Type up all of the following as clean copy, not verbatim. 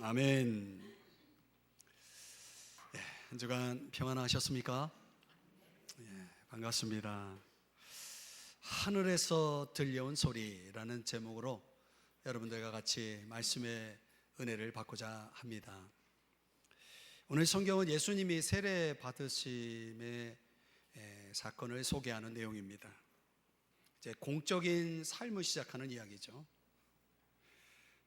아멘. 한 주간 평안하셨습니까? 반갑습니다. 하늘에서 들려온 소리라는 제목으로 여러분들과 같이 말씀의 은혜를 받고자 합니다. 오늘 성경은 예수님이 세례 받으심의 사건을 소개하는 내용입니다. 이제 공적인 삶을 시작하는 이야기죠.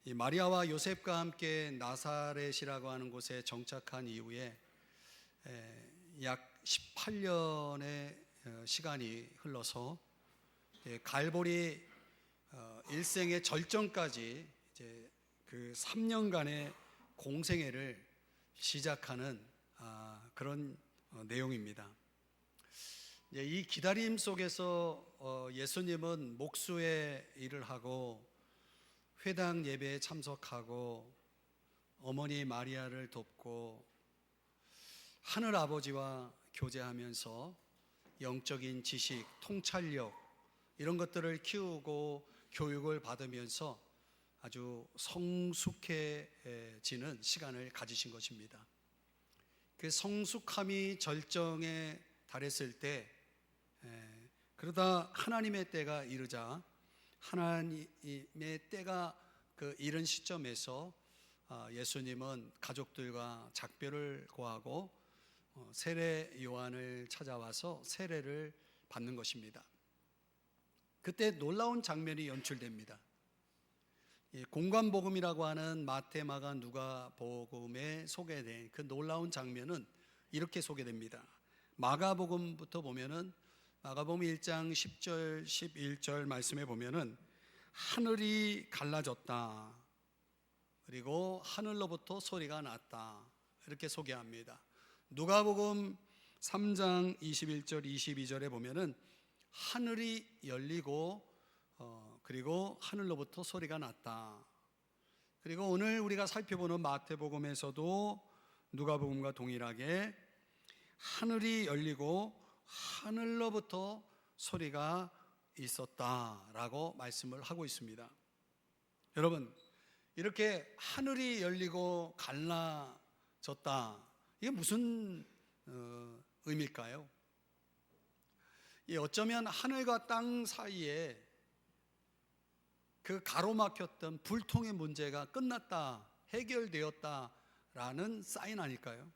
이 마리아와 요셉과 함께 나사렛이라고 하는 곳에 정착한 이후에 약 18년의 시간이 흘러서 갈보리 일생의 절정까지 이제 그 3년간의 공생애를 시작하는 그런 내용입니다. 이 기다림 속에서 예수님은 목수의 일을 하고 회당 예배에 참석하고 어머니 마리아를 돕고 하늘 아버지와 교제하면서 영적인 지식, 통찰력 이런 것들을 키우고 교육을 받으면서 아주 성숙해지는 시간을 가지신 것입니다. 그 성숙함이 절정에 달했을 때 그러다 하나님의 때가 이르자 하나님의 때가 이른 시점에서 예수님은 가족들과 작별을 고하고 세례 요한을 찾아와서 세례를 받는 것입니다. 그때 놀라운 장면이 연출됩니다. 공관복음이라고 하는 마태, 마가, 누가 복음에 소개된 그 놀라운 장면은 이렇게 소개됩니다. 마가복음부터 보면은 마가복음 1장 10절 11절 말씀에 보면은 하늘이 갈라졌다, 그리고 하늘로부터 소리가 났다, 이렇게 소개합니다. 누가복음 3장 21절 22절에 보면은 하늘이 열리고 그리고 하늘로부터 소리가 났다. 그리고 오늘 우리가 살펴보는 마태복음에서도 누가복음과 동일하게 하늘이 열리고 하늘로부터 소리가 있었다라고 말씀을 하고 있습니다. 여러분, 이렇게 하늘이 열리고 갈라졌다, 이게 무슨 의미일까요? 어쩌면 하늘과 땅 사이에 그 가로막혔던 불통의 문제가 끝났다, 해결되었다라는 사인 아닐까요?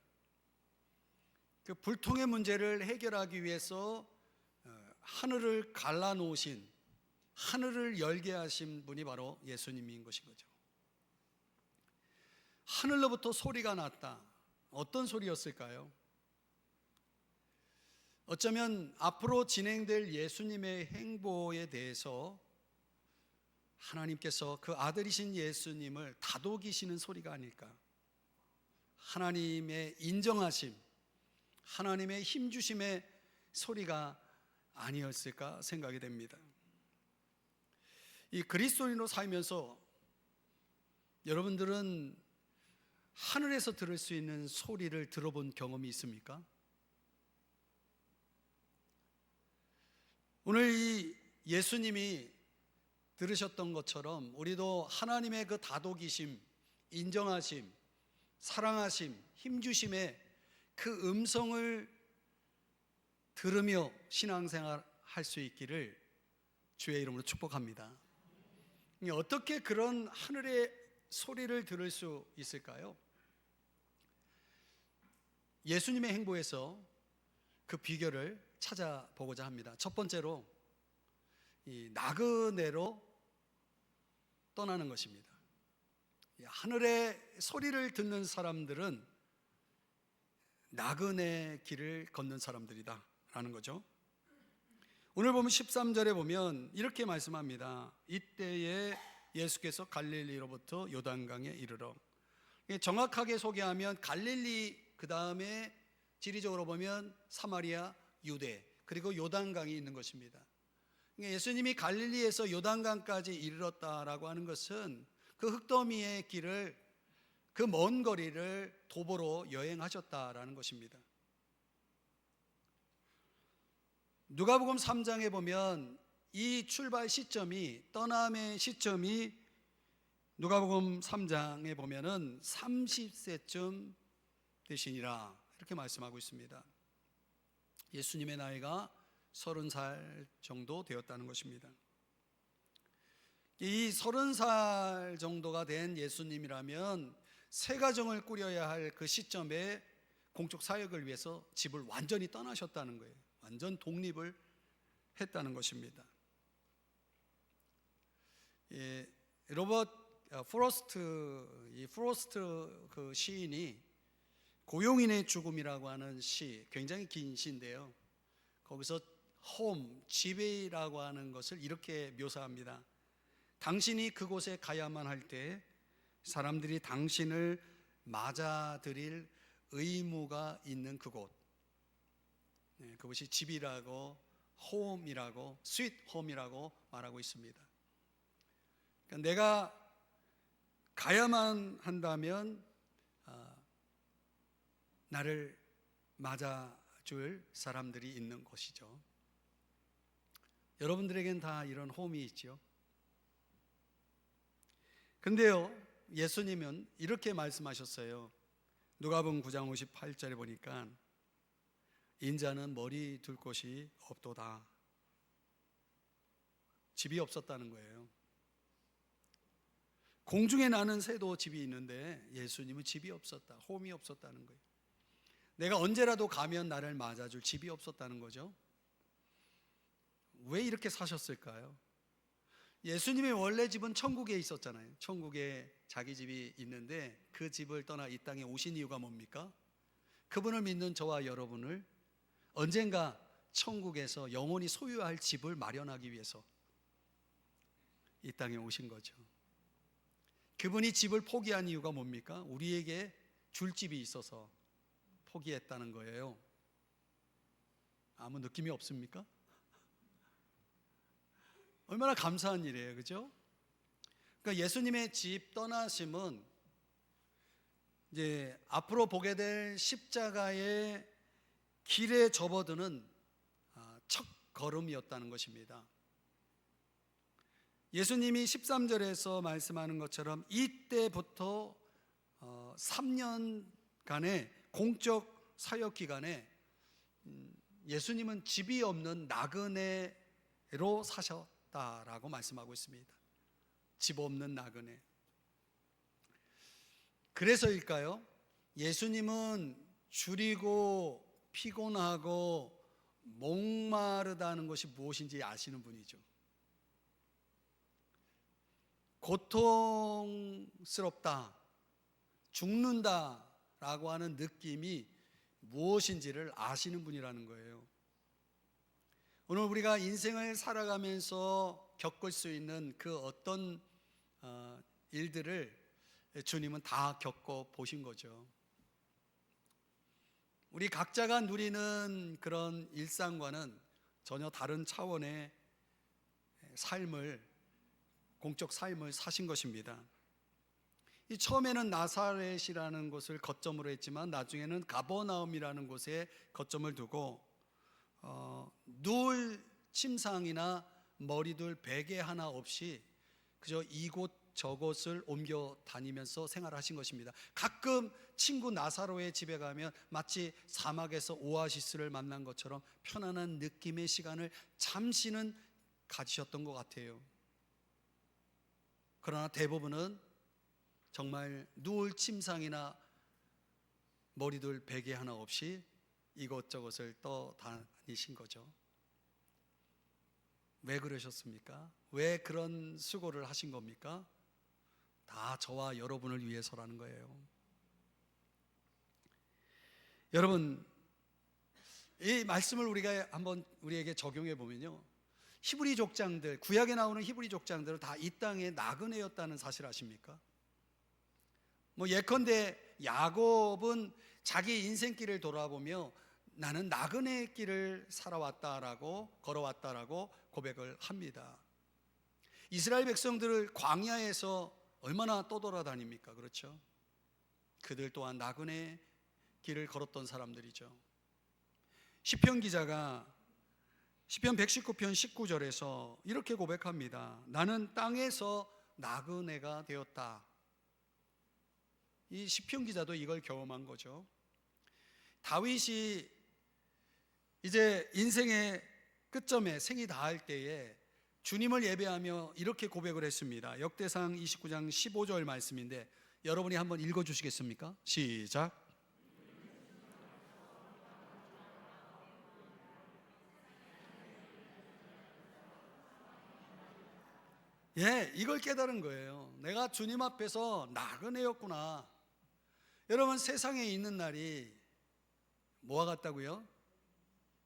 그 불통의 문제를 해결하기 위해서 하늘을 갈라놓으신, 하늘을 열게 하신 분이 바로 예수님인 것인 거죠. 하늘로부터 소리가 났다. 어떤 소리였을까요? 어쩌면 앞으로 진행될 예수님의 행보에 대해서 하나님께서 그 아들이신 예수님을 다독이시는 소리가 아닐까. 하나님의 인정하심, 하나님의 힘주심의 소리가 아니었을까 생각이 됩니다. 이 그리스도인으로 살면서 여러분들은 하늘에서 들을 수 있는 소리를 들어본 경험이 있습니까? 오늘 이 예수님이 들으셨던 것처럼 우리도 하나님의 그 다독이심, 인정하심, 사랑하심, 힘주심의 그 음성을 들으며 신앙생활 할 수 있기를 주의 이름으로 축복합니다. 어떻게 그런 하늘의 소리를 들을 수 있을까요? 예수님의 행보에서 그 비결을 찾아보고자 합니다. 첫 번째로 이 나그네로 떠나는 것입니다. 하늘의 소리를 듣는 사람들은 나그네 길을 걷는 사람들이다 라는 거죠. 오늘 보면 13절에 보면 이렇게 말씀합니다. 이때에 예수께서 갈릴리로부터 요단강에 이르러, 정확하게 소개하면 갈릴리, 그 다음에 지리적으로 보면 사마리아, 유대, 그리고 요단강이 있는 것입니다. 예수님이 갈릴리에서 요단강까지 이르렀다라고 하는 것은 그 흙더미의 길을, 그 먼 거리를 도보로 여행하셨다라는 것입니다. 누가복음 3장에 보면 이 출발 시점이, 떠남의 시점이 누가복음 3장에 보면은 30세쯤 되시니라 이렇게 말씀하고 있습니다. 예수님의 나이가 30살 정도 되었다는 것입니다. 이 30살 정도가 된 예수님이라면 새 가정을 꾸려야 할 그 시점에 공적 사역을 위해서 집을 완전히 떠나셨다는 거예요. 완전 독립을 했다는 것입니다. 로버트 프로스트 그 시인이 고용인의 죽음이라고 하는 시, 굉장히 긴 시인데요. 거기서 홈, 집이라고 하는 것을 이렇게 묘사합니다. 당신이 그곳에 가야만 할 때 사람들이 당신을 맞아들일 의무가 있는 그곳, 그것이 집이라고, 홈이라고, 스윗 홈이라고 말하고 있습니다. 그러니까 내가 가야만 한다면 나를 맞아줄 사람들이 있는 곳이죠. 여러분들에겐 다 이런 홈이 있죠. 근데요, 예수님은 이렇게 말씀하셨어요. 누가복음 9장 58절에 보니까 인자는 머리 둘 곳이 없도다. 집이 없었다는 거예요. 공중에 나는 새도 집이 있는데 예수님은 집이 없었다, 홈이 없었다는 거예요. 내가 언제라도 가면 나를 맞아줄 집이 없었다는 거죠. 왜 이렇게 사셨을까요? 예수님의 원래 집은 천국에 있었잖아요. 천국에 자기 집이 있는데 그 집을 떠나 이 땅에 오신 이유가 뭡니까? 그분을 믿는 저와 여러분을 언젠가 천국에서 영원히 소유할 집을 마련하기 위해서 이 땅에 오신 거죠. 그분이 집을 포기한 이유가 뭡니까? 우리에게 줄 집이 있어서 포기했다는 거예요. 아무 느낌이 없습니까? 얼마나 감사한 일이에요, 그죠? 그러니까 예수님의 집 떠나심은 이제 앞으로 보게 될 십자가의 길에 접어드는 첫 걸음이었다는 것입니다. 예수님이 13절에서 말씀하는 것처럼 이때부터 3년간의 공적 사역 기간에 예수님은 집이 없는 나그네로 사셨다라고 말씀하고 있습니다. 집 없는 나그네. 그래서일까요? 예수님은 줄이고 피곤하고 목마르다는 것이 무엇인지 아시는 분이죠. 고통스럽다, 죽는다라고 하는 느낌이 무엇인지를 아시는 분이라는 거예요. 오늘 우리가 인생을 살아가면서 겪을 수 있는 그 어떤 일들을 주님은 다 겪어 보신 거죠. 우리 각자가 누리는 그런 일상과는 전혀 다른 차원의 공적 삶을 사신 것입니다. 이 처음에는 나사렛이라는 곳을 거점으로 했지만 나중에는 가버나움이라는 곳에 거점을 두고 누울 침상이나 머리둘 베개 하나 없이 그저 이곳 저곳을 옮겨 다니면서 생활하신 것입니다. 가끔 친구 나사로의 집에 가면 마치 사막에서 오아시스를 만난 것처럼 편안한 느낌의 시간을 잠시는 가지셨던 것 같아요. 그러나 대부분은 정말 누울 침상이나 머리둘 베개 하나 없이 이것저것을 떠다니신 거죠. 왜 그러셨습니까? 왜 그런 수고를 하신 겁니까? 다 저와 여러분을 위해서라는 거예요. 여러분, 이 말씀을 우리가 한번 우리에게 적용해 보면요, 히브리 족장들, 구약에 나오는 히브리 족장들은 다 이 땅의 나그네였다는 사실 아십니까? 예컨대 야곱은 자기 인생길을 돌아보며 나는 나그네의 길을 걸어왔다라고 고백을 합니다. 이스라엘 백성들을 광야에서 얼마나 떠돌아다닙니까? 그렇죠? 그들 또한 나그네의 길을 걸었던 사람들이죠. 시편 기자가 시편 119편 19절에서 이렇게 고백합니다. 나는 땅에서 나그네가 되었다. 이 시편 기자도 이걸 경험한 거죠. 다윗이 이제 인생의 끝점에 생이 다할 때에 주님을 예배하며 이렇게 고백을 했습니다. 역대상 29장 15절 말씀인데 여러분이 한번 읽어주시겠습니까? 시작. 예, 이걸 깨달은 거예요. 내가 주님 앞에서 나그네였구나. 여러분, 세상에 있는 날이 뭐와 같다고요?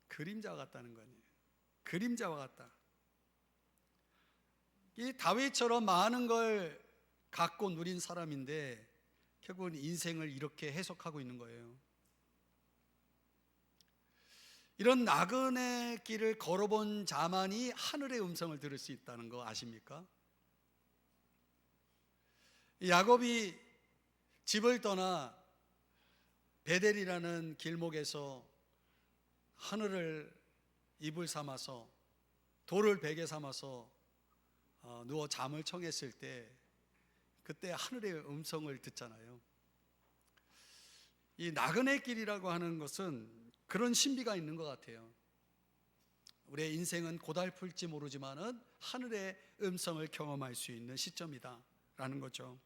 그림자와 같다는 거예요. 그림자와 같다. 이 다윗처럼 많은 걸 갖고 누린 사람인데 결국은 인생을 이렇게 해석하고 있는 거예요. 이런 나그네 길을 걸어본 자만이 하늘의 음성을 들을 수 있다는 거 아십니까? 야곱이 집을 떠나 베델이라는 길목에서 하늘을 이불 삼아서 돌을 베개 삼아서 누워 잠을 청했을 때 그때 하늘의 음성을 듣잖아요. 이 나그네 길이라고 하는 것은 그런 신비가 있는 것 같아요. 우리의 인생은 고달플지 모르지만은 하늘의 음성을 경험할 수 있는 시점이다 라는 거죠.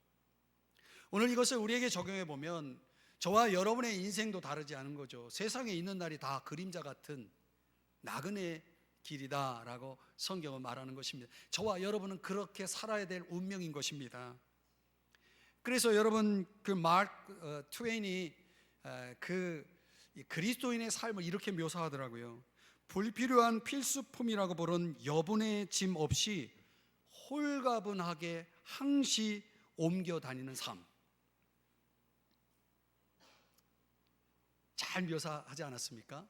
오늘 이것을 우리에게 적용해 보면 저와 여러분의 인생도 다르지 않은 거죠. 세상에 있는 날이 다 그림자 같은 나그네 길이다라고 성경은 말하는 것입니다. 저와 여러분은 그렇게 살아야 될 운명인 것입니다. 그래서 여러분 그 마크 트웨인이 그 그리스도인의 삶을 이렇게 묘사하더라고요. 불필요한 필수품이라고 부른 여분의 짐 없이 홀가분하게 항시 옮겨 다니는 삶. 잘 묘사하지 않았습니까?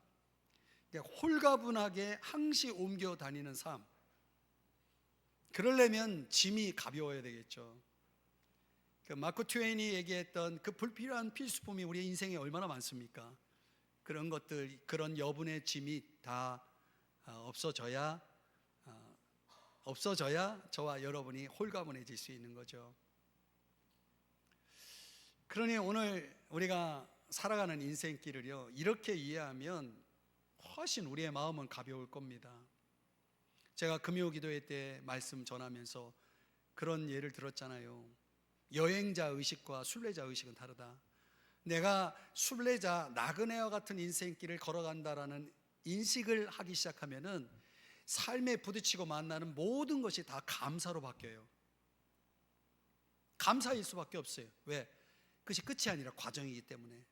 홀가분하게 항시 옮겨 다니는 삶. 그러려면 짐이 가벼워야 되겠죠. 그 마크 트웨인이 얘기했던 그 불필요한 필수품이 우리의 인생에 얼마나 많습니까? 그런 것들, 그런 여분의 짐이 다 없어져야 저와 여러분이 홀가분해질 수 있는 거죠. 그러니 오늘 우리가 살아가는 인생길을요, 이렇게 이해하면 훨씬 우리의 마음은 가벼울 겁니다. 제가 금요 기도회 때 말씀 전하면서 그런 예를 들었잖아요. 여행자 의식과 순례자 의식은 다르다. 내가 순례자, 나그네와 같은 인생길을 걸어간다라는 인식을 하기 시작하면은 삶에 부딪히고 만나는 모든 것이 다 감사로 바뀌어요. 감사일 수밖에 없어요. 왜? 그것이 끝이 아니라 과정이기 때문에.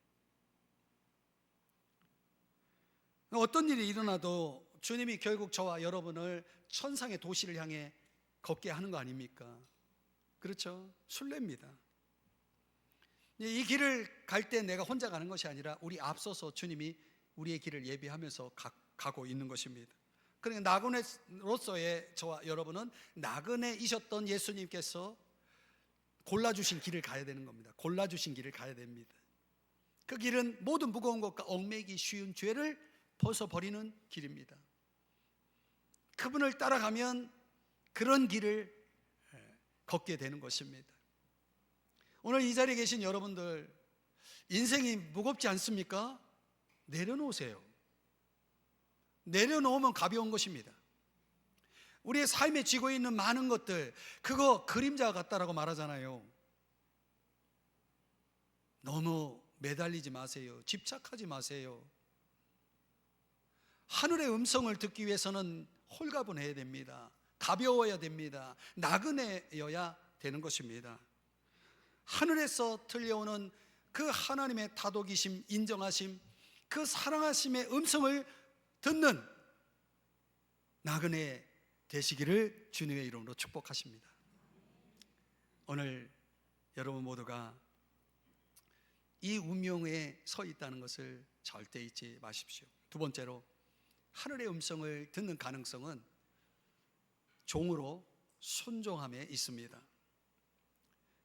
어떤 일이 일어나도 주님이 결국 저와 여러분을 천상의 도시를 향해 걷게 하는 거 아닙니까? 그렇죠? 순례입니다. 이 길을 갈 때 내가 혼자 가는 것이 아니라 우리 앞서서 주님이 우리의 길을 예비하면서 가고 있는 것입니다. 그러니까 나그네로서의 저와 여러분은 나그네이셨던 예수님께서 골라주신 길을 가야 되는 겁니다. 골라주신 길을 가야 됩니다. 그 길은 모든 무거운 것과 얽매이기 쉬운 죄를 벗어버리는 길입니다. 그분을 따라가면 그런 길을 걷게 되는 것입니다. 오늘 이 자리에 계신 여러분들 인생이 무겁지 않습니까? 내려놓으세요. 내려놓으면 가벼운 것입니다. 우리의 삶에 쥐고 있는 많은 것들, 그거 그림자 같다라고 말하잖아요. 너무 매달리지 마세요. 집착하지 마세요. 하늘의 음성을 듣기 위해서는 홀가분해야 됩니다. 가벼워야 됩니다. 나그네여야 되는 것입니다. 하늘에서 들려오는 그 하나님의 다독이심, 인정하심, 그 사랑하심의 음성을 듣는 나그네 되시기를 주님의 이름으로 축복하십니다. 오늘 여러분 모두가 이 운명에 서 있다는 것을 절대 잊지 마십시오. 두 번째로, 하늘의 음성을 듣는 가능성은 종으로 순종함에 있습니다.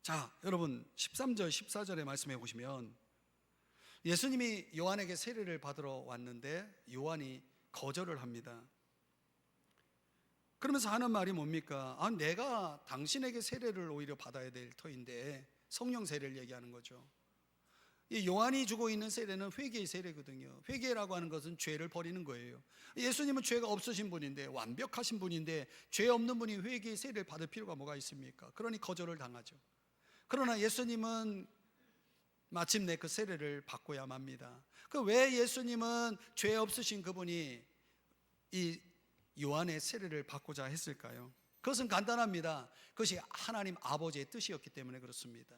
자, 여러분 13절 14절의 말씀해 보시면 예수님이 요한에게 세례를 받으러 왔는데 요한이 거절을 합니다. 그러면서 하는 말이 뭡니까? 내가 당신에게 세례를 오히려 받아야 될 터인데, 성령 세례를 얘기하는 거죠. 이 요한이 주고 있는 세례는 회개의 세례거든요. 회개라고 하는 것은 죄를 버리는 거예요. 예수님은 죄가 없으신 분인데, 완벽하신 분인데, 죄 없는 분이 회개의 세례를 받을 필요가 뭐가 있습니까? 그러니 거절을 당하죠. 그러나 예수님은 마침내 그 세례를 받고야 맙니다. 왜 예수님은 죄 없으신 그분이 이 요한의 세례를 받고자 했을까요? 그것은 간단합니다. 그것이 하나님 아버지의 뜻이었기 때문에 그렇습니다.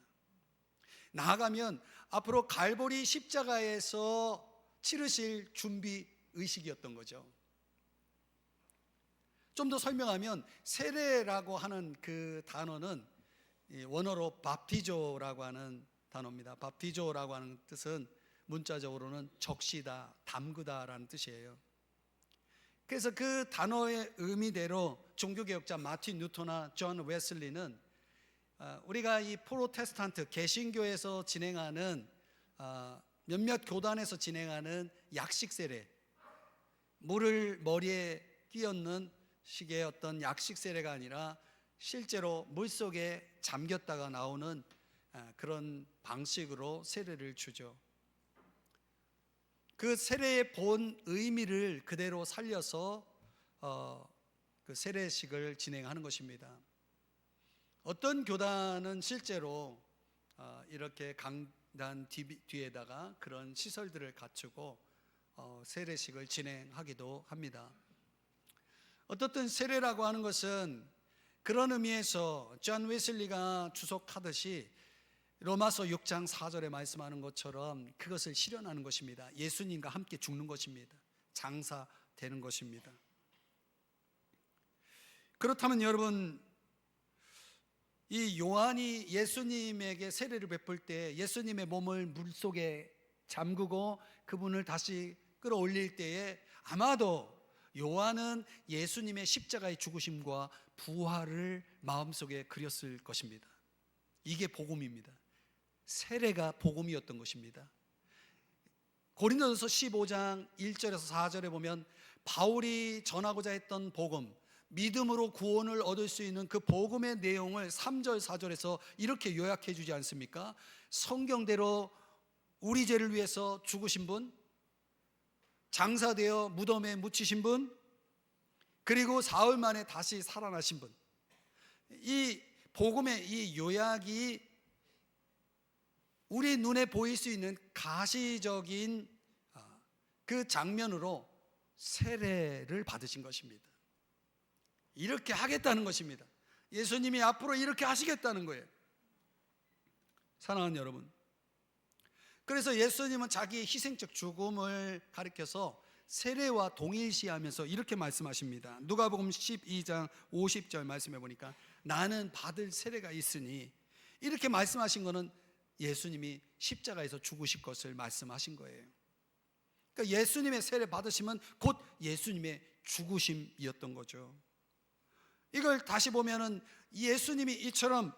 나아가면 앞으로 갈보리 십자가에서 치르실 준비 의식이었던 거죠. 좀 더 설명하면 세례라고 하는 그 단어는 원어로 밥티조라고 하는 단어입니다. 밥티조라고 하는 뜻은 문자적으로는 적시다, 담그다라는 뜻이에요. 그래서 그 단어의 의미대로 종교개혁자 마틴 루터나 존 웨슬리는 우리가 이 프로테스탄트 개신교에서 진행하는 몇몇 교단에서 진행하는 약식 세례, 물을 머리에 끼얹는 식의 어떤 약식 세례가 아니라 실제로 물속에 잠겼다가 나오는 그런 방식으로 세례를 주죠. 그 세례의 본 의미를 그대로 살려서 그 세례식을 진행하는 것입니다. 어떤 교단은 실제로 이렇게 강단 뒤에다가 그런 시설들을 갖추고 세례식을 진행하기도 합니다. 어떻든 세례라고 하는 것은 그런 의미에서 존 웨슬리가 주석하듯이 로마서 6장 4절에 말씀하는 것처럼 그것을 실현하는 것입니다. 예수님과 함께 죽는 것입니다. 장사되는 것입니다. 그렇다면 여러분, 이 요한이 예수님에게 세례를 베풀 때 예수님의 몸을 물속에 잠그고 그분을 다시 끌어올릴 때에 아마도 요한은 예수님의 십자가의 죽으심과 부활을 마음속에 그렸을 것입니다. 이게 복음입니다. 세례가 복음이었던 것입니다. 고린도전서 15장 1절에서 4절에 보면 바울이 전하고자 했던 복음, 믿음으로 구원을 얻을 수 있는 그 복음의 내용을 3절 4절에서 이렇게 요약해 주지 않습니까? 성경대로 우리 죄를 위해서 죽으신 분, 장사되어 무덤에 묻히신 분, 그리고 사흘 만에 다시 살아나신 분. 이 복음의 이 요약이 우리 눈에 보일 수 있는 가시적인 그 장면으로 세례를 받으신 것입니다. 이렇게 하겠다는 것입니다. 예수님이 앞으로 이렇게 하시겠다는 거예요. 사랑하는 여러분, 그래서 예수님은 자기의 희생적 죽음을 가리켜서 세례와 동일시하면서 이렇게 말씀하십니다. 누가복음 12장 50절 말씀해 보니까 나는 받을 세례가 있으니, 이렇게 말씀하신 것은 예수님이 십자가에서 죽으실 것을 말씀하신 거예요. 그러니까 예수님의 세례 받으시면 곧 예수님의 죽으심이었던 거죠. 이걸 다시 보면은 예수님이 이처럼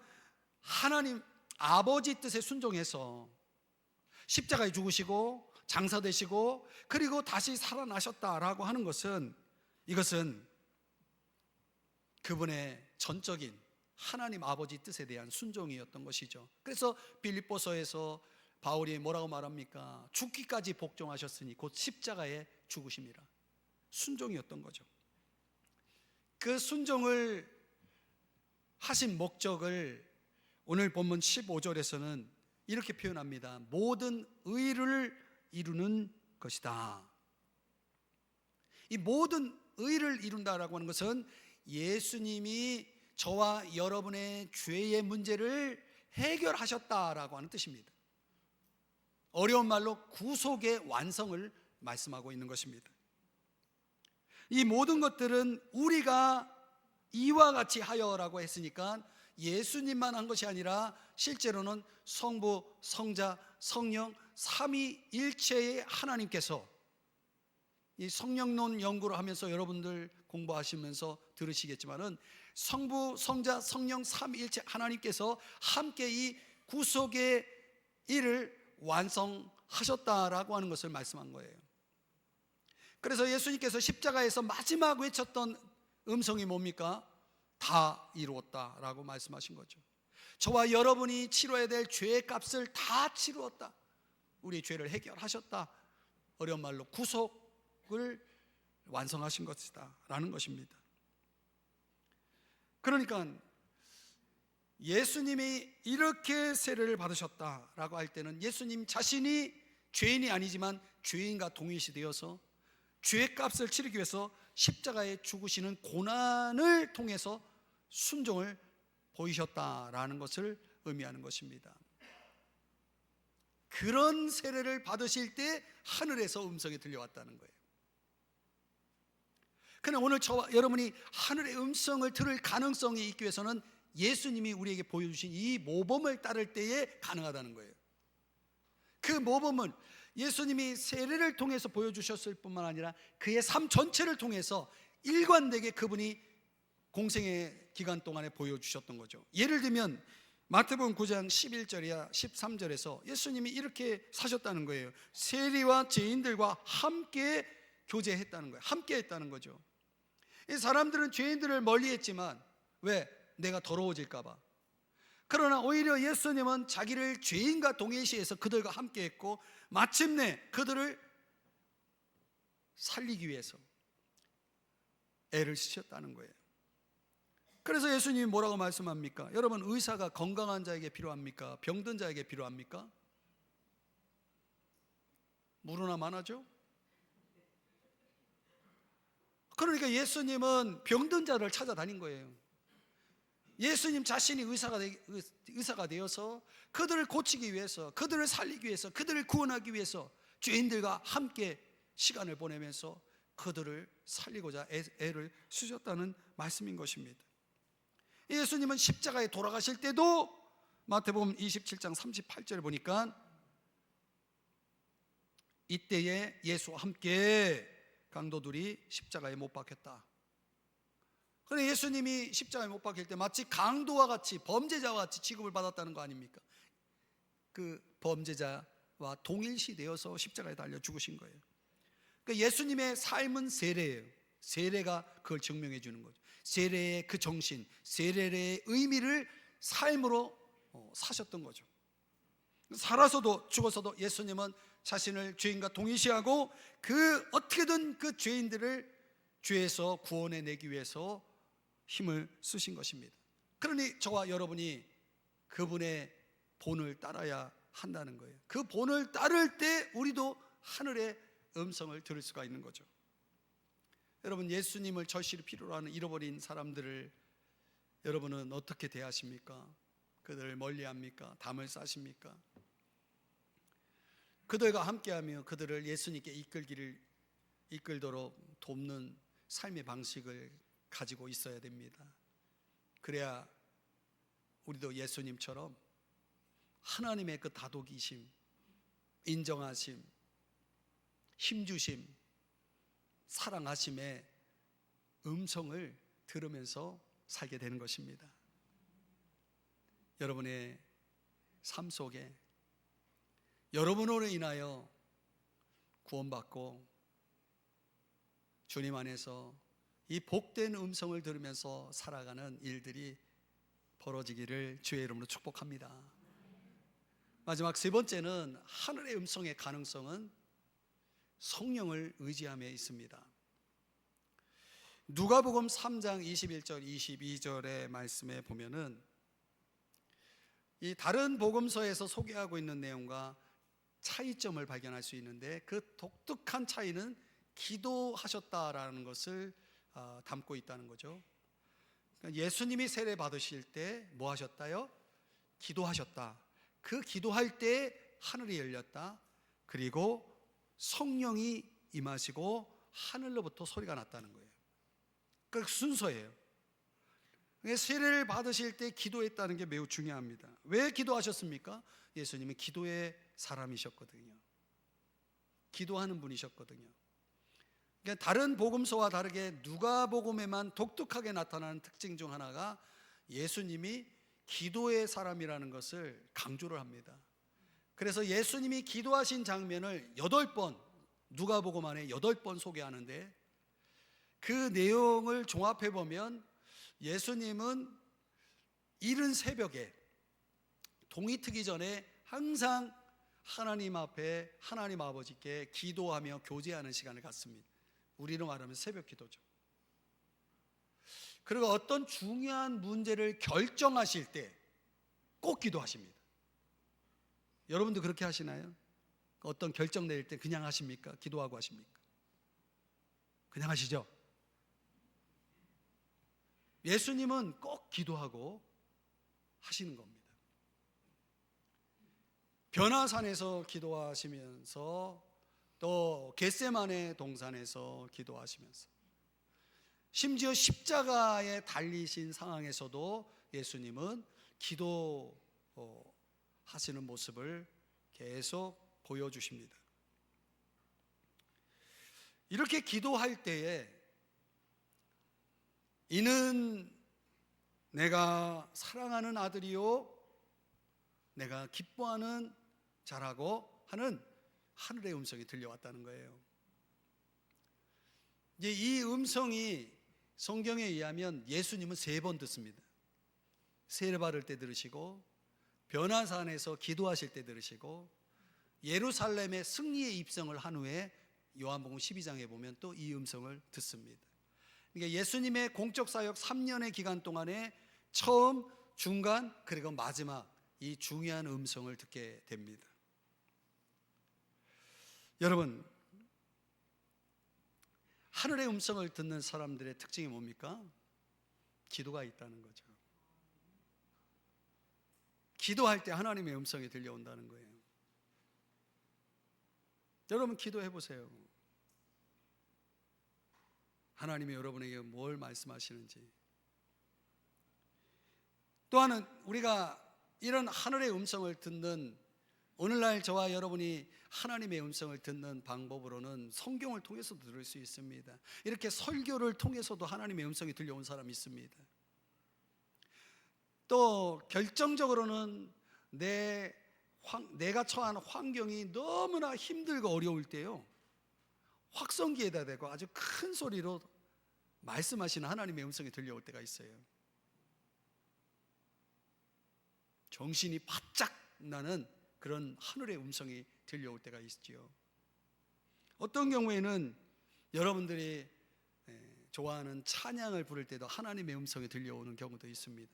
하나님 아버지 뜻에 순종해서 십자가에 죽으시고 장사되시고 그리고 다시 살아나셨다라고 하는 것은, 이것은 그분의 전적인 하나님 아버지 뜻에 대한 순종이었던 것이죠. 그래서 빌립보서에서 바울이 뭐라고 말합니까? 죽기까지 복종하셨으니 곧 십자가에 죽으심이라. 순종이었던 거죠. 그 순종을 하신 목적을 오늘 본문 15절에서는 이렇게 표현합니다. 모든 의를 이루는 것이다. 이 모든 의를 이룬다라고 하는 것은 예수님이 저와 여러분의 죄의 문제를 해결하셨다라고 하는 뜻입니다. 어려운 말로 구속의 완성을 말씀하고 있는 것입니다. 이 모든 것들은 우리가 이와 같이 하여라고 했으니까 예수님만 한 것이 아니라 실제로는 성부, 성자, 성령 삼위일체의 하나님께서, 이 성령론 연구를 하면서 여러분들 공부하시면서 들으시겠지만은 성부, 성자, 성령 삼위일체 하나님께서 함께 이 구속의 일을 완성하셨다라고 하는 것을 말씀한 거예요. 그래서 예수님께서 십자가에서 마지막 외쳤던 음성이 뭡니까? 다 이루었다라고 말씀하신 거죠. 저와 여러분이 치러야 될 죄의 값을 다 치루었다. 우리의 죄를 해결하셨다. 어려운 말로 구속을 완성하신 것이다 라는 것입니다. 그러니까 예수님이 이렇게 세례를 받으셨다라고 할 때는 예수님 자신이 죄인이 아니지만 죄인과 동일시 되어서 죄의 값을 치르기 위해서 십자가에 죽으시는 고난을 통해서 순종을 보이셨다라는 것을 의미하는 것입니다. 그런 세례를 받으실 때 하늘에서 음성이 들려왔다는 거예요. 그러나 오늘 저와 여러분이 하늘의 음성을 들을 가능성이 있기 위해서는 예수님이 우리에게 보여주신 이 모범을 따를 때에 가능하다는 거예요. 그 모범은 예수님이 세례를 통해서 보여주셨을 뿐만 아니라 그의 삶 전체를 통해서 일관되게 그분이 공생의 기간 동안에 보여주셨던 거죠. 예를 들면 마태복음 9장 11절이야 13절에서 예수님이 이렇게 사셨다는 거예요. 세리와 죄인들과 함께 교제했다는 거예요. 함께 했다는 거죠. 이 사람들은 죄인들을 멀리했지만 왜? 내가 더러워질까 봐. 그러나 오히려 예수님은 자기를 죄인과 동일시해서 그들과 함께 했고 마침내 그들을 살리기 위해서 애를 쓰셨다는 거예요. 그래서 예수님이 뭐라고 말씀합니까? 여러분, 의사가 건강한 자에게 필요합니까? 병든 자에게 필요합니까? 물으나 마나죠? 그러니까 예수님은 병든 자를 찾아다닌 거예요. 예수님 자신이 의사가 되어서 그들을 고치기 위해서, 그들을 살리기 위해서, 그들을 구원하기 위해서 죄인들과 함께 시간을 보내면서 그들을 살리고자 애를 쓰셨다는 말씀인 것입니다. 예수님은 십자가에 돌아가실 때도 마태복음 27장 38절을 보니까 이때에 예수와 함께 강도들이 십자가에 못 박혔다. 그런데 예수님이 십자가에 못 박힐 때 마치 강도와 같이, 범죄자와 같이 취급을 받았다는 거 아닙니까? 그 범죄자와 동일시 되어서 십자가에 달려 죽으신 거예요. 그러니까 예수님의 삶은 세례예요. 세례가 그걸 증명해 주는 거죠. 세례의 그 정신, 세례의 의미를 삶으로 사셨던 거죠. 살아서도 죽어서도 예수님은 자신을 죄인과 동일시하고 그 어떻게든 그 죄인들을 죄에서 구원해내기 위해서 힘을 쓰신 것입니다. 그러니 저와 여러분이 그분의 본을 따라야 한다는 거예요. 그 본을 따를 때 우리도 하늘의 음성을 들을 수가 있는 거죠. 여러분, 예수님을 절실히 필요로 하는 잃어버린 사람들을 여러분은 어떻게 대하십니까? 그들을 멀리합니까? 담을 싸십니까? 그들과 함께하며 그들을 예수님께 이끌도록 돕는 삶의 방식을 가지고 있어야 됩니다. 그래야 우리도 예수님처럼 하나님의 그 다독이심, 인정하심, 힘주심, 사랑하심의 음성을 들으면서 살게 되는 것입니다. 여러분의 삶 속에 여러분으로 인하여 구원받고 주님 안에서 이 복된 음성을 들으면서 살아가는 일들이 벌어지기를 주의 이름으로 축복합니다. 마지막 세 번째는 하늘의 음성의 가능성은 성령을 의지함에 있습니다. 누가복음 3장 21절 22절의 말씀에 보면은 이 다른 복음서에서 소개하고 있는 내용과 차이점을 발견할 수 있는데 그 독특한 차이는 기도하셨다라는 것을 담고 있다는 거죠. 그러니까 예수님이 세례 받으실 때 뭐 하셨다요? 기도하셨다. 그 기도할 때 하늘이 열렸다. 그리고 성령이 임하시고 하늘로부터 소리가 났다는 거예요. 그 순서예요. 세례를 받으실 때 기도했다는 게 매우 중요합니다. 왜 기도하셨습니까? 예수님은 기도의 사람이셨거든요. 기도하는 분이셨거든요. 그러니까 다른 복음서와 다르게 누가복음에만 독특하게 나타나는 특징 중 하나가 예수님이 기도의 사람이라는 것을 강조를 합니다. 그래서 예수님이 기도하신 장면을 8번, 누가복음 안에 8번 소개하는데 그 내용을 종합해 보면 예수님은 이른 새벽에 동이 트기 전에 항상 하나님 앞에 하나님 아버지께 기도하며 교제하는 시간을 갖습니다. 우리로 말하면 새벽 기도죠. 그리고 어떤 중요한 문제를 결정하실 때 꼭 기도하십니다. 여러분도 그렇게 하시나요? 어떤 결정 내릴 때 그냥 하십니까? 기도하고 하십니까? 그냥 하시죠? 예수님은 꼭 기도하고 하시는 겁니다. 변화산에서 기도하시면서 또 겟세마네 동산에서 기도하시면서 심지어 십자가에 달리신 상황에서도 예수님은 기도하시는 모습을 계속 보여주십니다. 이렇게 기도할 때에 이는 내가 사랑하는 아들이요 내가 기뻐하는 자라고 하는 하늘의 음성이 들려왔다는 거예요. 이제 이 음성이 성경에 의하면 예수님은 3번 듣습니다. 세례 받을 때 들으시고, 변화산에서 기도하실 때 들으시고, 예루살렘의 승리의 입성을 한 후에 요한복음 12장에 보면 또 이 음성을 듣습니다. 그러니까 예수님의 공적 사역 3년의 기간 동안에 처음, 중간, 그리고 마지막 이 중요한 음성을 듣게 됩니다. 여러분, 하늘의 음성을 듣는 사람들의 특징이 뭡니까? 기도가 있다는 거죠. 기도할 때 하나님의 음성이 들려온다는 거예요. 여러분 기도해 보세요. 하나님이 여러분에게 뭘 말씀하시는지. 또한 우리가 이런 하늘의 음성을 듣는, 오늘날 저와 여러분이 하나님의 음성을 듣는 방법으로는 성경을 통해서도 들을 수 있습니다. 이렇게 설교를 통해서도 하나님의 음성이 들려온 사람이 있습니다. 또 결정적으로는 내가 처한 환경이 너무나 힘들고 어려울 때요, 확성기에다 대고 아주 큰 소리로 말씀하시는 하나님의 음성이 들려올 때가 있어요. 정신이 바짝 나는 그런 하늘의 음성이 들려올 때가 있지요. 어떤 경우에는 여러분들이 좋아하는 찬양을 부를 때도 하나님의 음성이 들려오는 경우도 있습니다.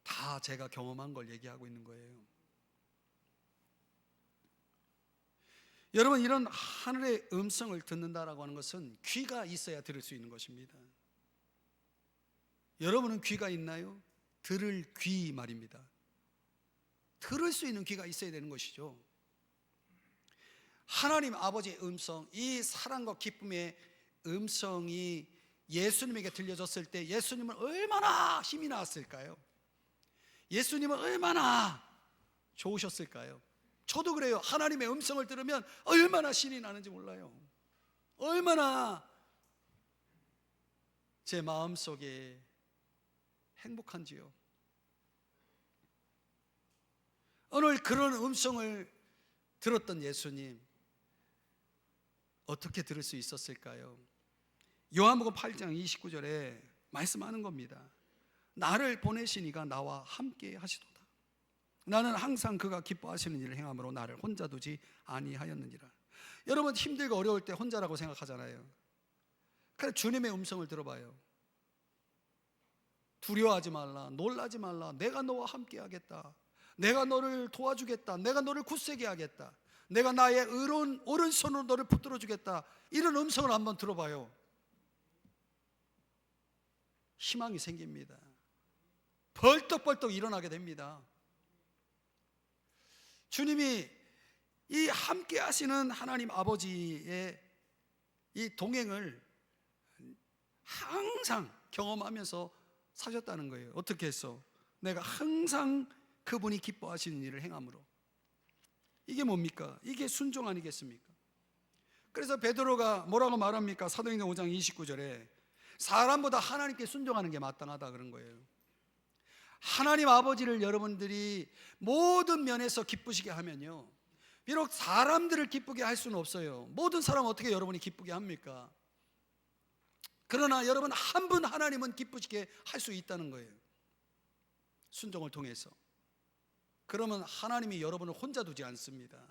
다 제가 경험한 걸 얘기하고 있는 거예요. 여러분, 이런 하늘의 음성을 듣는다라고 하는 것은 귀가 있어야 들을 수 있는 것입니다. 여러분은 귀가 있나요? 들을 귀 말입니다. 들을 수 있는 귀가 있어야 되는 것이죠. 하나님 아버지의 음성, 이 사랑과 기쁨의 음성이 예수님에게 들려졌을 때 예수님은 얼마나 힘이 나왔을까요? 예수님은 얼마나 좋으셨을까요? 저도 그래요. 하나님의 음성을 들으면 얼마나 신이 나는지 몰라요. 얼마나 제 마음속에 행복한지요. 오늘 그런 음성을 들었던 예수님, 어떻게 들을 수 있었을까요? 요한복음 8장 29절에 말씀하는 겁니다. 나를 보내신 이가 나와 함께 하시도다. 나는 항상 그가 기뻐하시는 일을 행함으로 나를 혼자 두지 아니하였느니라. 여러분 힘들고 어려울 때 혼자라고 생각하잖아요. 그래, 주님의 음성을 들어봐요. 두려워하지 말라, 놀라지 말라, 내가 너와 함께 하겠다, 내가 너를 도와주겠다, 내가 너를 굳세게 하겠다, 내가 나의 의로운 오른손으로 너를 붙들어 주겠다. 이런 음성을 한번 들어봐요. 희망이 생깁니다. 벌떡벌떡 일어나게 됩니다. 주님이 이 함께 하시는 하나님 아버지의 이 동행을 항상 경험하면서 사셨다는 거예요. 어떻게 했어? 내가 항상 그분이 기뻐하시는 일을 행함으로. 이게 뭡니까? 이게 순종 아니겠습니까? 그래서 베드로가 뭐라고 말합니까? 사도행전 5장 29절에 사람보다 하나님께 순종하는 게 마땅하다 그런 거예요. 하나님 아버지를 여러분들이 모든 면에서 기쁘시게 하면요, 비록 사람들을 기쁘게 할 수는 없어요. 모든 사람 어떻게 여러분이 기쁘게 합니까? 그러나 여러분, 한 분 하나님은 기쁘시게 할 수 있다는 거예요. 순종을 통해서. 그러면 하나님이 여러분을 혼자 두지 않습니다.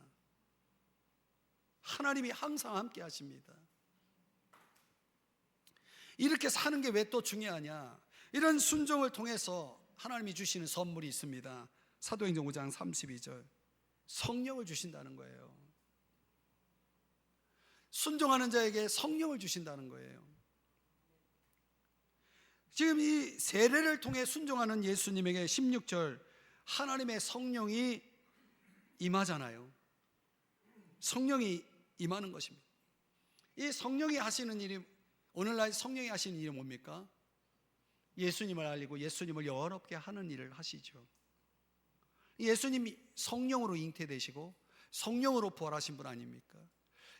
하나님이 항상 함께 하십니다. 이렇게 사는 게 왜 또 중요하냐? 이런 순종을 통해서 하나님이 주시는 선물이 있습니다. 사도행전 5장 32절, 성령을 주신다는 거예요. 순종하는 자에게 성령을 주신다는 거예요. 지금 이 세례를 통해 순종하는 예수님에게 16절, 하나님의 성령이 임하잖아요. 성령이 임하는 것입니다. 이 성령이 하시는 일이, 오늘날 성령이 하시는 일이 뭡니까? 예수님을 알리고 예수님을 영원롭게 하는 일을 하시죠. 예수님이 성령으로 잉태되시고 성령으로 부활하신 분 아닙니까?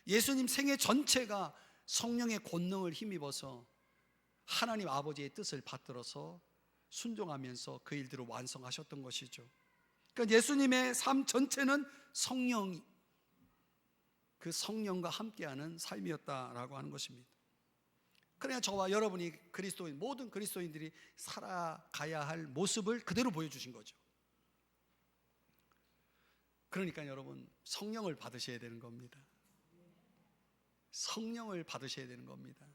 예수님 생애 전체가 성령의 권능을 힘입어서 하나님 아버지의 뜻을 받들어서 순종하면서 그 일들을 완성하셨던 것이죠. 그러니까 예수님의 삶 전체는 성령, 그 성령과 함께하는 삶이었다라고 하는 것입니다. 그러나 저와 여러분이 그리스도인, 모든 그리스도인들이 살아가야 할 모습을 그대로 보여주신 거죠. 그러니까 여러분, 성령을 받으셔야 되는 겁니다. 성령을 받으셔야 되는 겁니다.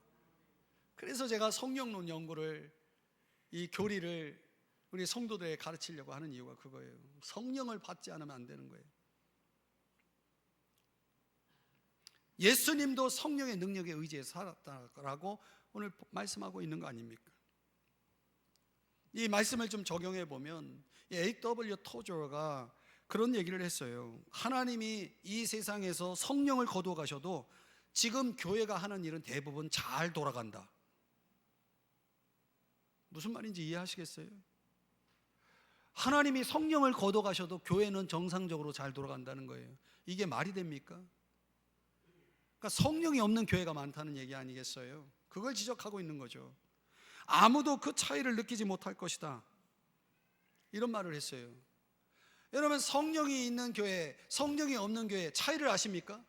그래서 제가 성령론 연구를, 이 교리를 우리 성도들에게 가르치려고 하는 이유가 그거예요. 성령을 받지 않으면 안 되는 거예요. 예수님도 성령의 능력에 의지해서 살았다라고 오늘 말씀하고 있는 거 아닙니까? 이 말씀을 좀 적용해 보면 A.W. 토저가 그런 얘기를 했어요. 하나님이 이 세상에서 성령을 거두어 가셔도 지금 교회가 하는 일은 대부분 잘 돌아간다. 무슨 말인지 이해하시겠어요? 하나님이 성령을 거둬 가셔도 교회는 정상적으로 잘 돌아간다는 거예요. 이게 말이 됩니까? 그러니까 성령이 없는 교회가 많다는 얘기 아니겠어요? 그걸 지적하고 있는 거죠. 아무도 그 차이를 느끼지 못할 것이다, 이런 말을 했어요. 여러분, 성령이 있는 교회, 성령이 없는 교회 차이를 아십니까?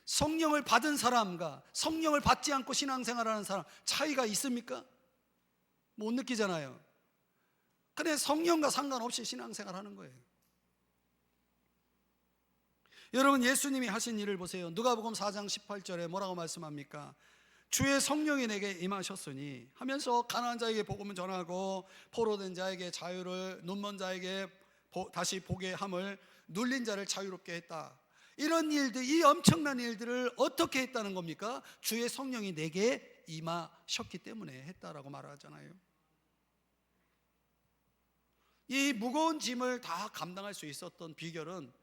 성령을 받은 사람과 성령을 받지 않고 신앙생활하는 사람 차이가 있습니까? 못 느끼잖아요. 그래, 성령과 상관없이 신앙생활하는 거예요. 여러분, 예수님이 하신 일을 보세요. 누가복음 4장 18절에 뭐라고 말씀합니까? 주의 성령이 내게 임하셨으니 하면서 가난한 자에게 복음을 전하고 포로된 자에게 자유를, 눈먼 자에게 다시 보게 함을, 눌린 자를 자유롭게 했다. 이런 일들, 이 엄청난 일들을 어떻게 했다는 겁니까? 주의 성령이 내게 임하셨기 때문에 했다라고 말하잖아요. 이 무거운 짐을 다 감당할 수 있었던 비결은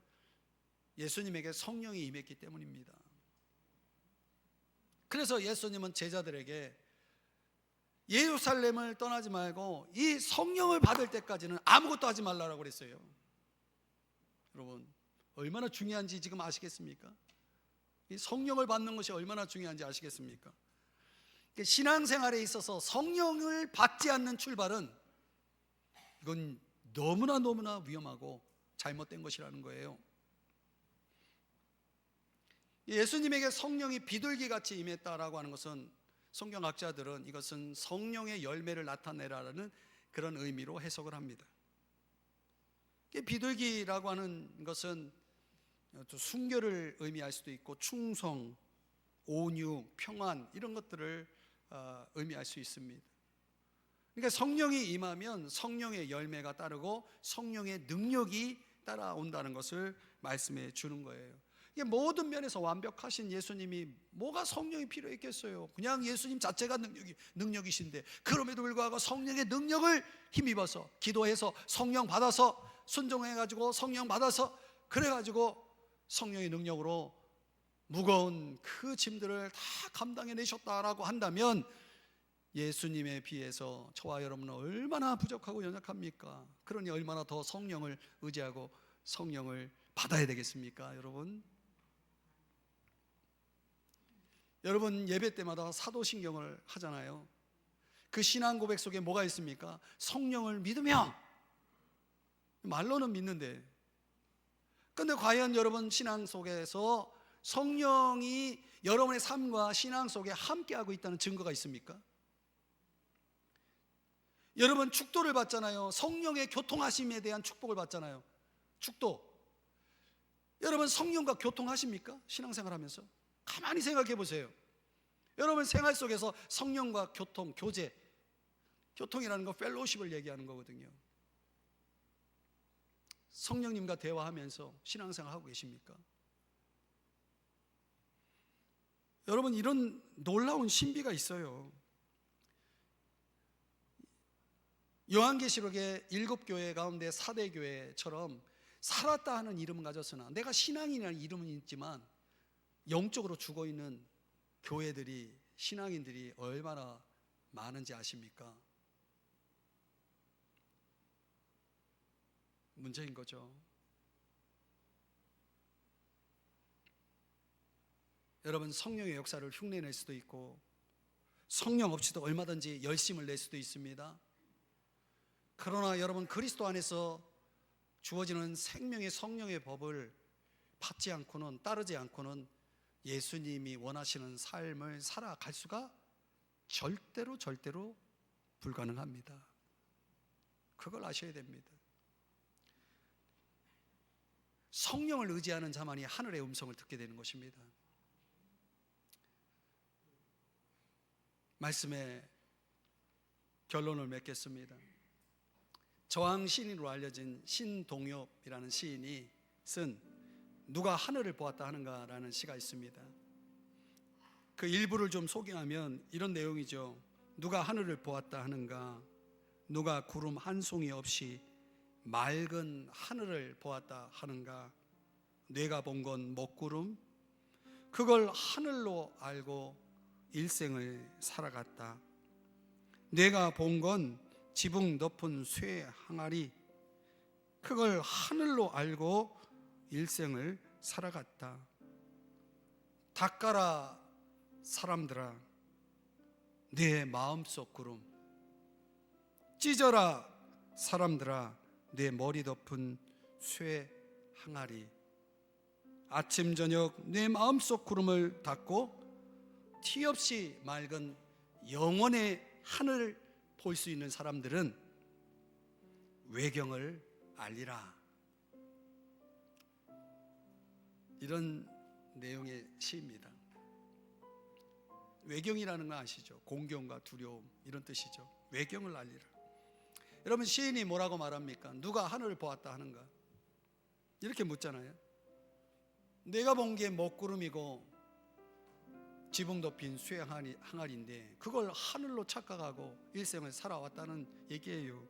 예수님에게 성령이 임했기 때문입니다. 그래서 예수님은 제자들에게 예루살렘을 떠나지 말고 이 성령을 받을 때까지는 아무것도 하지 말라고 그랬어요. 여러분, 얼마나 중요한지 지금 아시겠습니까? 이 성령을 받는 것이 얼마나 중요한지 아시겠습니까? 신앙생활에 있어서 성령을 받지 않는 출발은, 이건 너무나 위험하고 잘못된 것이라는 거예요. 예수님에게 성령이 비둘기같이 임했다라고 하는 것은, 성경학자들은 이것은 성령의 열매를 나타내라는 그런 의미로 해석을 합니다. 비둘기라고 하는 것은 순결을 의미할 수도 있고 충성, 온유, 평안, 이런 것들을 의미할 수 있습니다. 그러니까 성령이 임하면 성령의 열매가 따르고 성령의 능력이 따라온다는 것을 말씀해 주는 거예요. 이게 모든 면에서 완벽하신 예수님이 뭐가 성령이 필요했겠어요? 그냥 예수님 자체가 능력이신데, 그럼에도 불구하고 성령의 능력을 힘입어서 기도해서 성령 받아서 순종해가지고 성령 받아서 그래가지고 성령의 능력으로 무거운 그 짐들을 다 감당해내셨다라고 한다면 예수님에 비해서 저와 여러분은 얼마나 부족하고 연약합니까? 그러니 얼마나 더 성령을 의지하고 성령을 받아야 되겠습니까, 여러분? 여러분, 예배 때마다 사도신경을 하잖아요. 그 신앙 고백 속에 뭐가 있습니까? 성령을 믿으며. 말로는 믿는데, 근데 과연 여러분 신앙 속에서 성령이 여러분의 삶과 신앙 속에 함께하고 있다는 증거가 있습니까? 여러분 축도를 받잖아요. 성령의 교통하심에 대한 축복을 받잖아요. 축도. 여러분 성령과 교통하십니까? 신앙생활 하면서 가만히 생각해 보세요. 여러분 생활 속에서 성령과 교통, 교제, 교통이라는 건 펠로우십을 얘기하는 거거든요. 성령님과 대화하면서 신앙생활 하고 계십니까? 여러분 이런 놀라운 신비가 있어요. 요한계시록의 7교회 가운데 4대 교회처럼 살았다 하는 이름은 가졌으나 내가 신앙인이라는 이름은 있지만 영적으로 죽어있는 교회들이, 신앙인들이 얼마나 많은지 아십니까? 문제인 거죠. 여러분 성령의 역사를 흉내낼 수도 있고 성령 없이도 얼마든지 열심을 낼 수도 있습니다. 그러나 여러분 그리스도 안에서 주어지는 생명의 성령의 법을 받지 않고는, 따르지 않고는 예수님이 원하시는 삶을 살아갈 수가 절대로 불가능합니다. 그걸 아셔야 됩니다. 성령을 의지하는 자만이 하늘의 음성을 듣게 되는 것입니다. 말씀의 결론을 맺겠습니다. 저항시인으로 알려진 신동엽이라는 시인이 쓴 누가 하늘을 보았다 하는가라는 시가 있습니다. 그 일부를 좀 소개하면 이런 내용이죠. 누가 하늘을 보았다 하는가, 누가 구름 한 송이 없이 맑은 하늘을 보았다 하는가, 내가 본 건 먹구름, 그걸 하늘로 알고 일생을 살아갔다. 내가 본 건 지붕 높은 쇠 항아리, 그걸 하늘로 알고 일생을 살아갔다. 닦아라 사람들아 내 마음속 구름, 찢어라 사람들아 내 머리 덮은 쇠 항아리. 아침 저녁 내 마음속 구름을 닦고 티 없이 맑은 영원의 하늘을 볼 수 있는 사람들은 외경을 알리라. 이런 내용의 시입니다. 외경이라는 거 아시죠? 공경과 두려움 이런 뜻이죠. 외경을 알리라. 여러분 시인이 뭐라고 말합니까? 누가 하늘을 보았다 하는가? 이렇게 묻잖아요. 내가 본 게 먹구름이고 지붕 덮인 쇠 항아리인데 그걸 하늘로 착각하고 일생을 살아왔다는 얘기예요.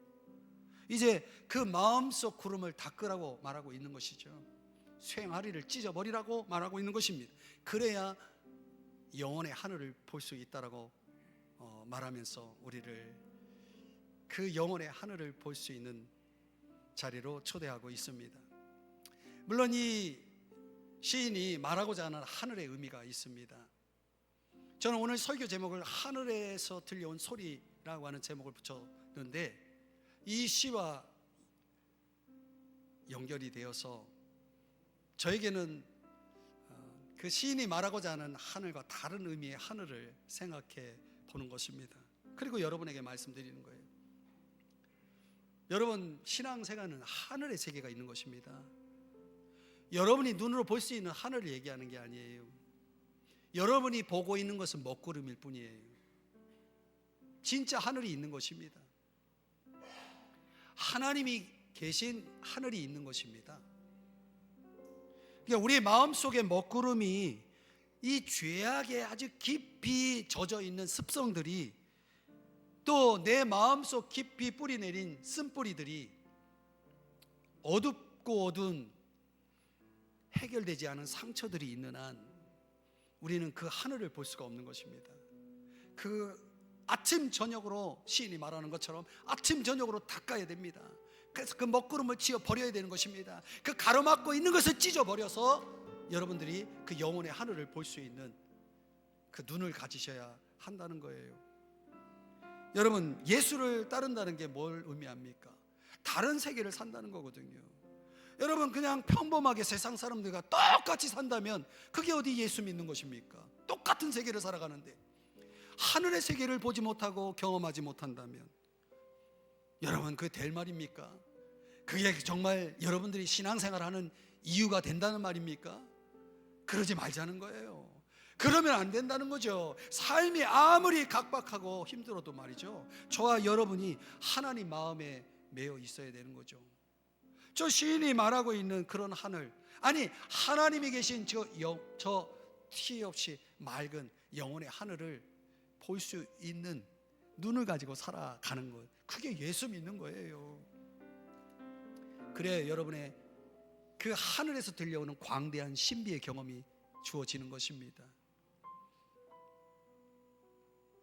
이제 그 마음속 구름을 닦으라고 말하고 있는 것이죠. 쇠 항아리를 찢어버리라고 말하고 있는 것입니다. 그래야 영원의 하늘을 볼 수 있다라고 말하면서 우리를 그 영원의 하늘을 볼 수 있는 자리로 초대하고 있습니다. 물론 이 시인이 말하고자 하는 하늘의 의미가 있습니다. 저는 오늘 설교 제목을 하늘에서 들려온 소리라고 하는 제목을 붙였는데 이 시와 연결이 되어서 저에게는 그 시인이 말하고자 하는 하늘과 다른 의미의 하늘을 생각해 보는 것입니다. 그리고 여러분에게 말씀드리는 거예요. 여러분 신앙생활은 하늘의 세계가 있는 것입니다. 여러분이 눈으로 볼 수 있는 하늘을 얘기하는 게 아니에요. 여러분이 보고 있는 것은 먹구름일 뿐이에요. 진짜 하늘이 있는 것입니다. 하나님이 계신 하늘이 있는 것입니다. 그러니까 우리 마음속의 먹구름이 이 죄악에 아주 깊이 젖어 있는 습성들이 또 내 마음속 깊이 뿌리 내린 쓴뿌리들이 어둡고 어두운 해결되지 않은 상처들이 있는 한 우리는 그 하늘을 볼 수가 없는 것입니다. 그 아침 저녁으로 시인이 말하는 것처럼 아침 저녁으로 닦아야 됩니다. 그래서 그 먹구름을 지어 버려야 되는 것입니다. 그 가로막고 있는 것을 찢어 버려서 여러분들이 그 영혼의 하늘을 볼 수 있는 그 눈을 가지셔야 한다는 거예요. 여러분 예수를 따른다는 게 뭘 의미합니까? 다른 세계를 산다는 거거든요. 여러분 그냥 평범하게 세상 사람들과 똑같이 산다면 그게 어디 예수 믿는 것입니까? 똑같은 세계를 살아가는데 하늘의 세계를 보지 못하고 경험하지 못한다면 여러분 그게 될 말입니까? 그게 정말 여러분들이 신앙생활하는 이유가 된다는 말입니까? 그러지 말자는 거예요. 그러면 안 된다는 거죠. 삶이 아무리 각박하고 힘들어도 말이죠, 저와 여러분이 하나님 마음에 매여 있어야 되는 거죠. 저 시인이 말하고 있는 그런 하늘, 아니 하나님이 계신 저 티 없이 맑은 영혼의 하늘을 볼 수 있는 눈을 가지고 살아가는 것, 그게 예수 믿는 거예요. 그래 여러분의 그 하늘에서 들려오는 광대한 신비의 경험이 주어지는 것입니다.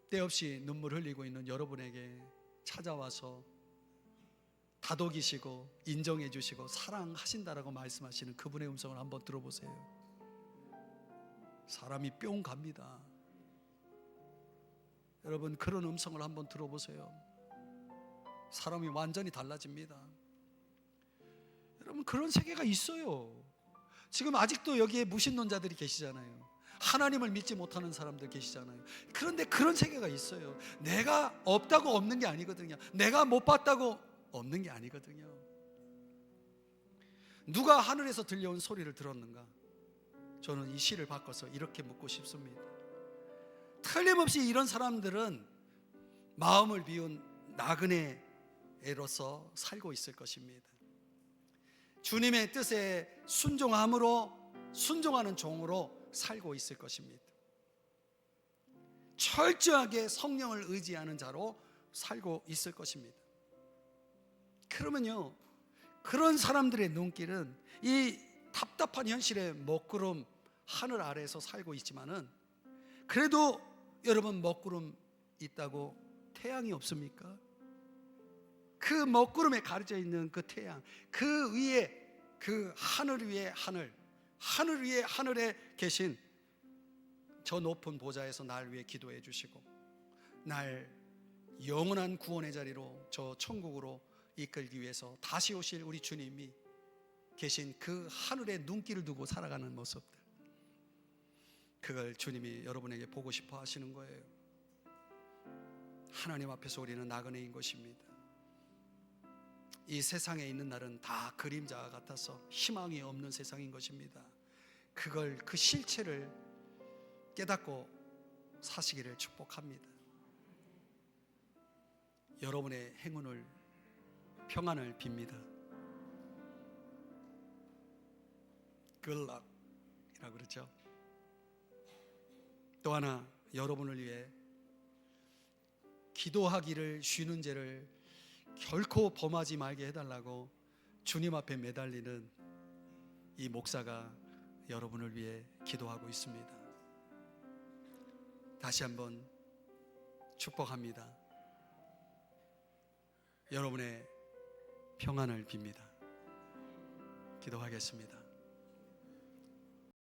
때없이 눈물 흘리고 있는 여러분에게 찾아와서 다독이시고 인정해 주시고 사랑하신다라고 말씀하시는 그분의 음성을 한번 들어보세요. 사람이 뿅 갑니다. 여러분 그런 음성을 한번 들어보세요. 사람이 완전히 달라집니다. 여러분 그런 세계가 있어요. 지금 아직도 여기에 무신론자들이 계시잖아요. 하나님을 믿지 못하는 사람들 계시잖아요. 그런데 그런 세계가 있어요. 내가 없다고 없는 게 아니거든요. 내가 못 봤다고 없는 게 아니거든요. 누가 하늘에서 들려온 소리를 들었는가? 저는 이 시를 바꿔서 이렇게 묻고 싶습니다. 틀림없이 이런 사람들은 마음을 비운 나그네로서 살고 있을 것입니다. 주님의 뜻에 순종함으로 순종하는 종으로 살고 있을 것입니다. 철저하게 성령을 의지하는 자로 살고 있을 것입니다. 그러면요, 그런 사람들의 눈길은 이 답답한 현실의 먹구름 하늘 아래에서 살고 있지만은 그래도 여러분 먹구름 있다고 태양이 없습니까? 그 먹구름에 가려져 있는 그 태양, 그 위에 그 하늘 위에 하늘, 하늘 위에 하늘에 계신 저 높은 보좌에서 날 위해 기도해 주시고 날 영원한 구원의 자리로 저 천국으로 이끌기 위해서 다시 오실 우리 주님이 계신 그 하늘에 눈길을 두고 살아가는 모습들, 그걸 주님이 여러분에게 보고 싶어 하시는 거예요. 하나님 앞에서 우리는 나그네인 것입니다. 이 세상에 있는 날은 다 그림자 같아서 희망이 없는 세상인 것입니다. 그걸 그 실체를 깨닫고 사시기를 축복합니다. 여러분의 행운을, 평안을 빕니다. Good luck 이라고 그러죠. 또 하나 여러분을 위해 기도하기를 쉬는 죄를 결코 범하지 말게 해달라고 주님 앞에 매달리는 이 목사가 여러분을 위해 기도하고 있습니다. 다시 한번 축복합니다. 여러분의 평안을 빕니다. 기도하겠습니다.